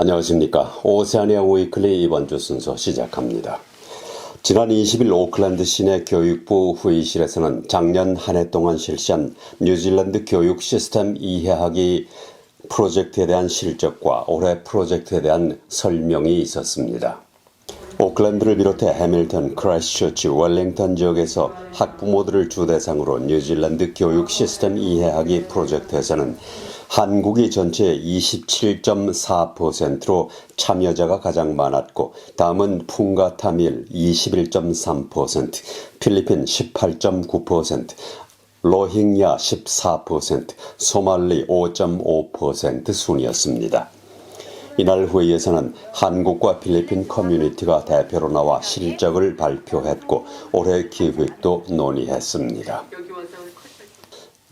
안녕하십니까. 오세아니아 위클리 이번 주 순서 시작합니다. 지난 20일 오클랜드 시내 교육부 회의실에서는 작년 한 해 동안 실시한 뉴질랜드 교육 시스템 이해하기 프로젝트에 대한 실적과 올해 프로젝트에 대한 설명이 있었습니다. 오클랜드를 비롯해 해밀턴, 크라이스트처치, 웰링턴 지역에서 학부모들을 주 대상으로 뉴질랜드 교육 시스템 이해하기 프로젝트에서는 한국이 전체의 27.4%로 참여자가 가장 많았고, 다음은 풍가타밀 21.3%, 필리핀 18.9%, 로힝야 14%, 소말리 5.5% 순이었습니다. 이날 회의에서는 한국과 필리핀 커뮤니티가 대표로 나와 실적을 발표했고 올해 기획도 논의했습니다.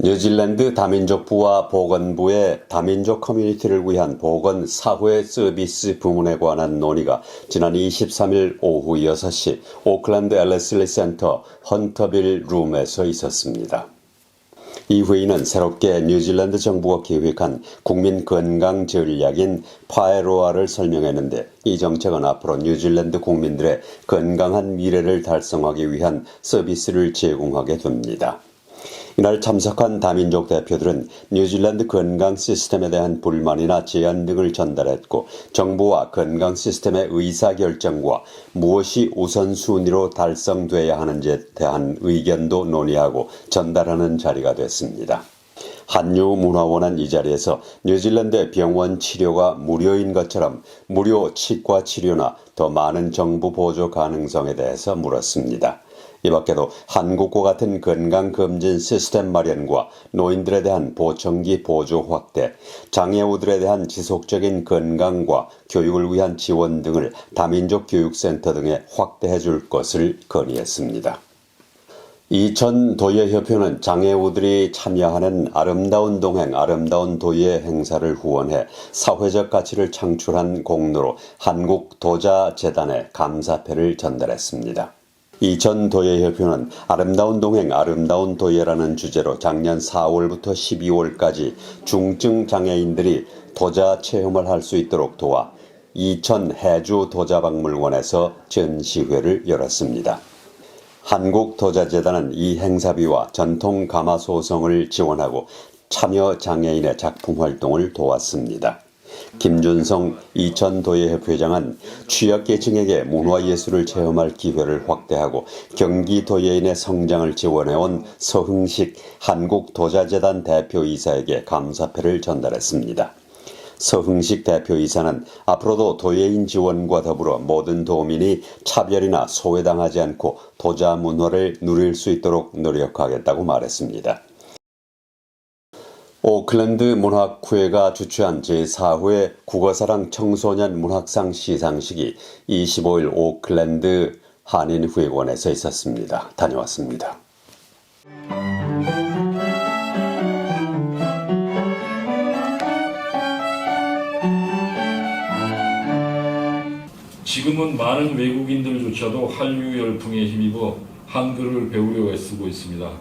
뉴질랜드 다민족부와 보건부의 다민족 커뮤니티를 위한 보건 사회 서비스 부문에 관한 논의가 지난 23일 오후 6시 오클랜드 엘레슬리 센터 헌터빌 룸에서 있었습니다. 이 회의는 새롭게 뉴질랜드 정부가 계획한 국민 건강 전략인 파에로아를 설명했는데, 이 정책은 앞으로 뉴질랜드 국민들의 건강한 미래를 달성하기 위한 서비스를 제공하게 됩니다. 이날 참석한 다민족 대표들은 뉴질랜드 건강 시스템에 대한 불만이나 제안 등을 전달했고, 정부와 건강 시스템의 의사결정과 무엇이 우선순위로 달성돼야 하는지에 대한 의견도 논의하고 전달하는 자리가 됐습니다. 한유문화원은 이 자리에서 뉴질랜드의 병원 치료가 무료인 것처럼 무료 치과 치료나 더 많은 정부 보조 가능성에 대해서 물었습니다. 이 밖에도 한국과 같은 건강검진 시스템 마련과 노인들에 대한 보청기 보조 확대, 장애우들에 대한 지속적인 건강과 교육을 위한 지원 등을 다민족 교육센터 등에 확대해 줄 것을 건의했습니다. 이천 도예협회는 장애우들이 참여하는 아름다운 동행, 아름다운 도예 행사를 후원해 사회적 가치를 창출한 공로로 한국 도자재단에 감사패를 전달했습니다. 이천 도예협회는 아름다운 동행, 아름다운 도예라는 주제로 작년 4월부터 12월까지 중증 장애인들이 도자 체험을 할 수 있도록 도와 이천 해주 도자박물관에서 전시회를 열었습니다. 한국도자재단은 이 행사비와 전통 가마소성을 지원하고 참여 장애인의 작품 활동을 도왔습니다. 김준성 이천도예협회장은 취약계층에게 문화예술을 체험할 기회를 확대하고 경기도예인의 성장을 지원해온 서흥식 한국도자재단 대표이사에게 감사패를 전달했습니다. 서흥식 대표이사는 앞으로도 도예인 지원과 더불어 모든 도민이 차별이나 소외당하지 않고 도자 문화를 누릴 수 있도록 노력하겠다고 말했습니다. 오클랜드 문학회가 주최한 제4회 국어사랑 청소년 문학상 시상식이 25일 오클랜드 한인회관에서 있었습니다. 다녀왔습니다. 지금은 많은 외국인들조차도 한류 열풍에 힘입어 한글을 배우려 애쓰고 있습니다.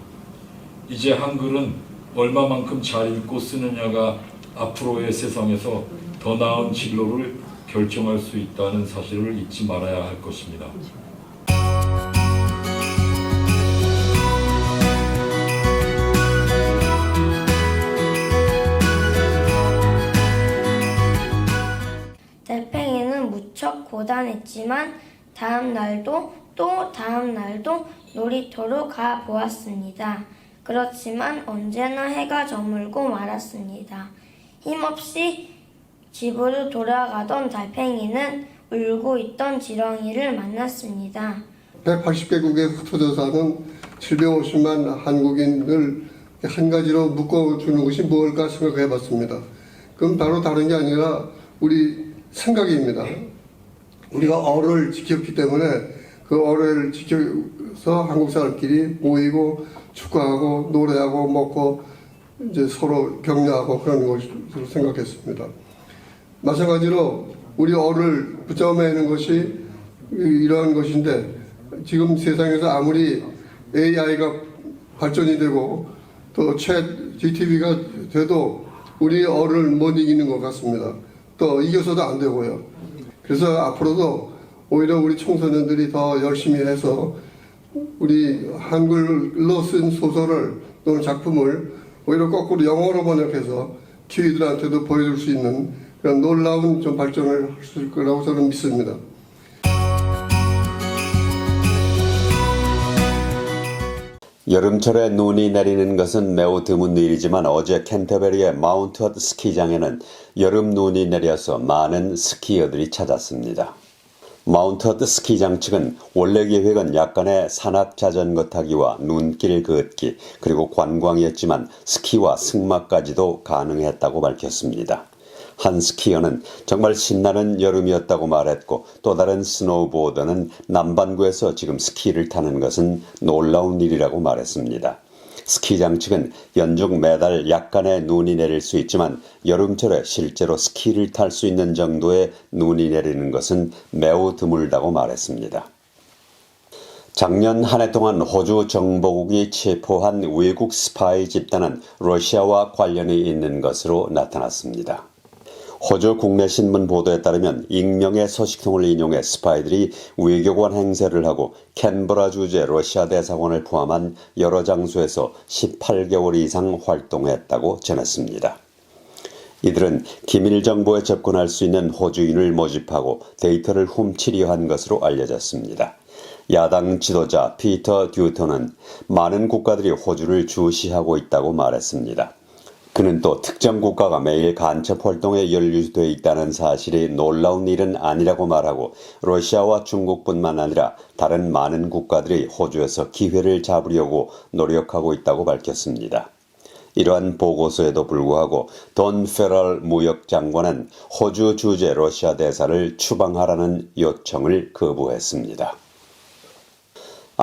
이제 한글은 얼마만큼 잘 읽고 쓰느냐가 앞으로의 세상에서 더 나은 진로를 결정할 수 있다는 사실을 잊지 말아야 할 것입니다. 달팽이는 무척 고단했지만 다음 날도 또 다음 날도 놀이터로 가 보았습니다. 그렇지만 언제나 해가 저물고 말았습니다. 힘없이 집으로 돌아가던 달팽이는 울고 있던 지렁이를 만났습니다. 180개국에 흩어져 사는 750만 한국인을 한 가지로 묶어주는 것이 무엇일까 생각해 봤습니다. 그건 바로 다른 게 아니라 우리 생각입니다. 우리가 어를 지켰기 때문에 그 어를 지켜서 한국 사람끼리 모이고 축구하고 노래하고 먹고 이제 서로 격려하고 그런 것으로 생각했습니다. 마찬가지로 우리 어를 붙잡아매는 것이 이러한 것인데, 지금 세상에서 아무리 AI가 발전이 되고 또 챗 GTP가 돼도 우리 어를 못 이기는 것 같습니다. 또 이겨서도 안 되고요. 그래서 앞으로도 오히려 우리 청소년들이 더 열심히 해서 우리 한글로 쓴 소설을 또는 작품을 오히려 거꾸로 영어로 번역해서 키위들한테도 보여줄 수 있는 그런 놀라운 좀 발전을 할 수 있을 거라고 저는 믿습니다. 여름철에 눈이 내리는 것은 매우 드문 일이지만 어제 캔터베리의 마운트 헛 스키장에는 여름 눈이 내려서 많은 스키어들이 찾았습니다. 마운트 헛 스키장 측은 원래 계획은 약간의 산악 자전거 타기와 눈길 걷기 그리고 관광이었지만 스키와 승마까지도 가능했다고 밝혔습니다. 한 스키어는 정말 신나는 여름이었다고 말했고 또 다른 스노우보더는 남반구에서 지금 스키를 타는 것은 놀라운 일이라고 말했습니다. 스키장 측은 연중 매달 약간의 눈이 내릴 수 있지만 여름철에 실제로 스키를 탈 수 있는 정도의 눈이 내리는 것은 매우 드물다고 말했습니다. 작년 한 해 동안 호주 정보국이 체포한 외국 스파이 집단은 러시아와 관련이 있는 것으로 나타났습니다. 호주 국내 신문 보도에 따르면 익명의 소식통을 인용해 스파이들이 외교관 행세를 하고 캔버라 주재 러시아 대사관을 포함한 여러 장소에서 18개월 이상 활동했다고 전했습니다. 이들은 기밀 정보에 접근할 수 있는 호주인을 모집하고 데이터를 훔치려 한 것으로 알려졌습니다. 야당 지도자 피터 듀턴은 많은 국가들이 호주를 주시하고 있다고 말했습니다. 그는 또 특정 국가가 매일 간첩 활동에 연루되어 있다는 사실이 놀라운 일은 아니라고 말하고 러시아와 중국뿐만 아니라 다른 많은 국가들이 호주에서 기회를 잡으려고 노력하고 있다고 밝혔습니다. 이러한 보고서에도 불구하고 돈 페럴 무역장관은 호주 주재 러시아 대사를 추방하라는 요청을 거부했습니다.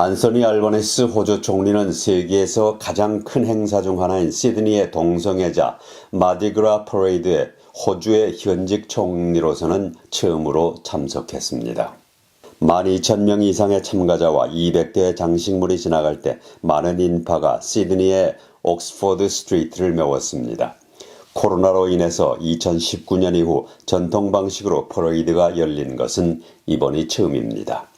안소니 알버니스 호주 총리는 세계에서 가장 큰 행사 중 하나인 시드니의 동성애자 마디그라 퍼레이드에 호주의 현직 총리로서는 처음으로 참석했습니다. 12,000명 이상의 참가자와 200대의 장식물이 지나갈 때 많은 인파가 시드니의 옥스포드 스트리트를 메웠습니다. 코로나로 인해서 2019년 이후 전통 방식으로 퍼레이드가 열린 것은 이번이 처음입니다.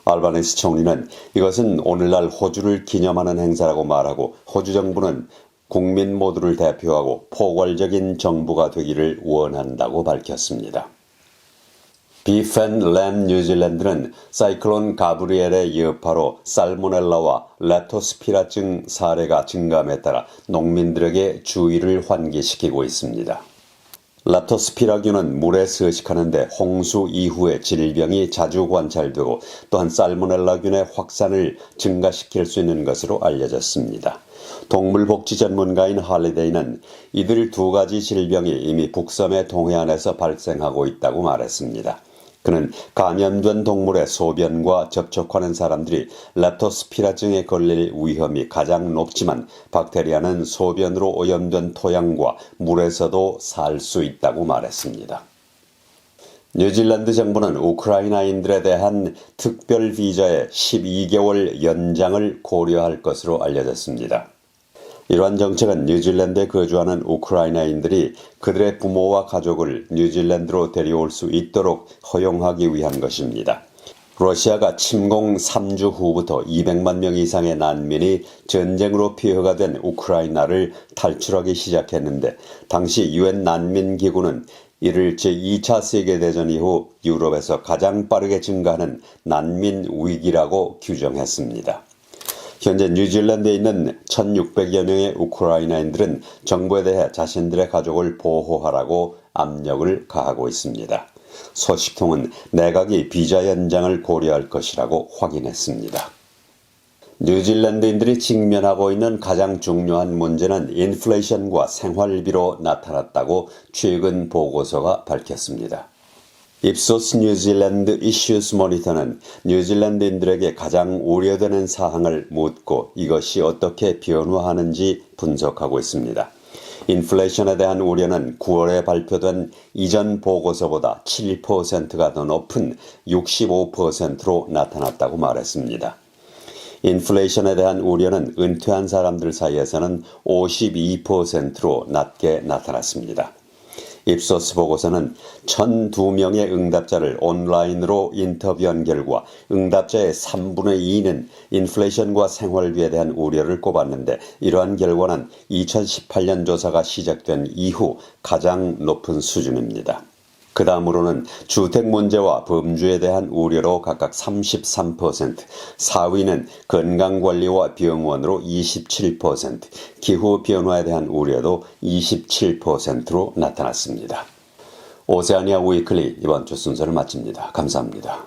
알바니스 총리는 이것은 오늘날 호주를 기념하는 행사라고 말하고 호주 정부는 국민 모두를 대표하고 포괄적인 정부가 되기를 원한다고 밝혔습니다. 비펜 뉴질랜드는 사이클론 가브리엘의 여파로 살모넬라와 렙토스피라증 사례가 증감에 따라 농민들에게 주의를 환기시키고 있습니다. 렙토스피라균은 물에 서식하는데 홍수 이후에 질병이 자주 관찰되고 또한 살모넬라균의 확산을 증가시킬 수 있는 것으로 알려졌습니다. 동물복지 전문가인 할리데이는 이들 두 가지 질병이 이미 북섬의 동해안에서 발생하고 있다고 말했습니다. 그는 감염된 동물의 소변과 접촉하는 사람들이 렙토스피라증에 걸릴 위험이 가장 높지만 박테리아는 소변으로 오염된 토양과 물에서도 살 수 있다고 말했습니다. 뉴질랜드 정부는 우크라이나인들에 대한 특별 비자의 12개월 연장을 고려할 것으로 알려졌습니다. 이러한 정책은 뉴질랜드에 거주하는 우크라이나인들이 그들의 부모와 가족을 뉴질랜드로 데려올 수 있도록 허용하기 위한 것입니다. 러시아가 침공 3주 후부터 200만 명 이상의 난민이 전쟁으로 피해가 된 우크라이나를 탈출하기 시작했는데 당시 유엔 난민기구는 이를 제2차 세계대전 이후 유럽에서 가장 빠르게 증가하는 난민 위기라고 규정했습니다. 현재 뉴질랜드에 있는 1,600여 명의 우크라이나인들은 정부에 대해 자신들의 가족을 보호하라고 압력을 가하고 있습니다. 소식통은 내각이 비자 연장을 고려할 것이라고 확인했습니다. 뉴질랜드인들이 직면하고 있는 가장 중요한 문제는 인플레이션과 생활비로 나타났다고 최근 보고서가 밝혔습니다. 입소스 뉴질랜드 이슈스 모니터는 뉴질랜드인들에게 가장 우려되는 사항을 묻고 이것이 어떻게 변화하는지 분석하고 있습니다. 인플레이션에 대한 우려는 9월에 발표된 이전 보고서보다 7%가 더 높은 65%로 나타났다고 말했습니다. 인플레이션에 대한 우려는 은퇴한 사람들 사이에서는 52%로 낮게 나타났습니다. 입소스 보고서는 1,002명의 응답자를 온라인으로 인터뷰한 결과 응답자의 3분의 2는 인플레이션과 생활비에 대한 우려를 꼽았는데 이러한 결과는 2018년 조사가 시작된 이후 가장 높은 수준입니다. 그 다음으로는 주택 문제와 범주에 대한 우려로 각각 33%, 4위는 건강관리와 병원으로 27%, 기후 변화에 대한 우려도 27%로 나타났습니다. 오세아니아 위클리 이번 주 순서를 마칩니다. 감사합니다.